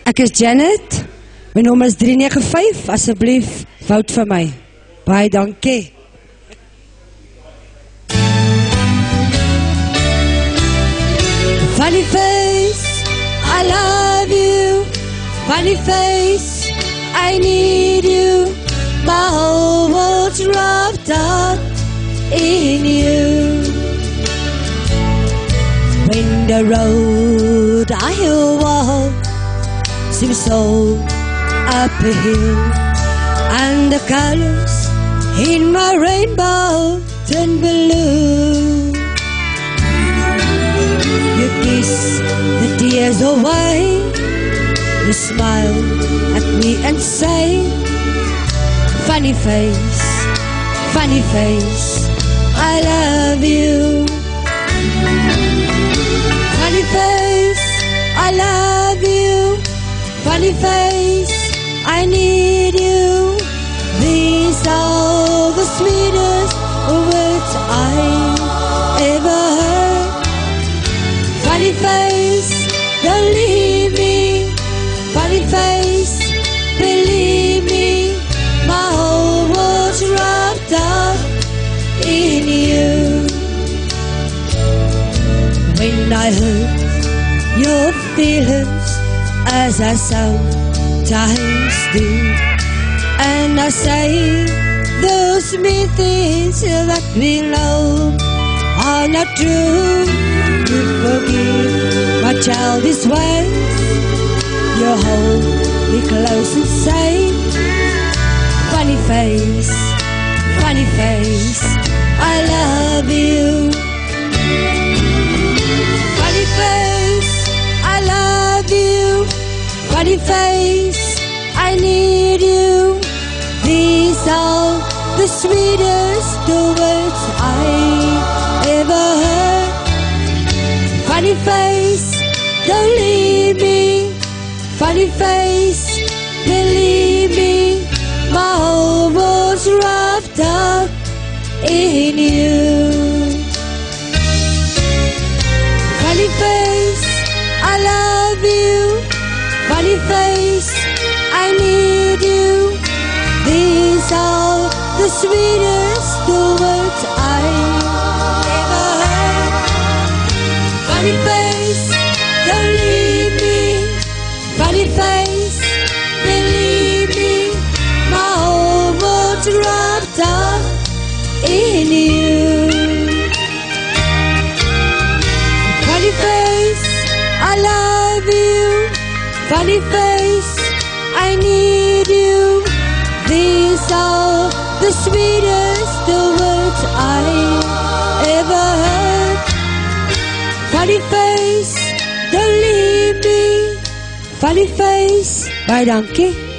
Ek is Janet. My nommer is 395. Asseblief, vout vir my. Baie dankie. Funny face, I love you. Funny face, I need you. My whole world's wrapped up in you. When the road I walk seems so uphill, and the colors in my rainbow turn blue. You kiss the tears away, you smile at me and say, funny face, I love you. Funny face, I love you. Funny face, I need you. These are the sweetest words I ever heard. Funny face, don't leave me. Funny face, believe me. My whole world's wrapped up in you. When I hurt your feelings, as I sometimes do, and I say those mean things that we know are not true, you forgive my childish ways. You hold me close and say, funny face, I love you. Funny face, I love you. Funny face, I need you. These are the sweetest words I ever heard. Funny face, don't leave me. Funny face, believe me. My whole world's wrapped up in you. Funny face, I love you. Funny face, I need you. These are the sweetest words I ever heard. Funny face, don't leave me. Funny face, believe me. My whole world's wrapped up in you. Funny face, I love you. Funny face, I need you. These are the sweetest words I ever heard. Funny face, don't leave me. Funny face, baie dankie.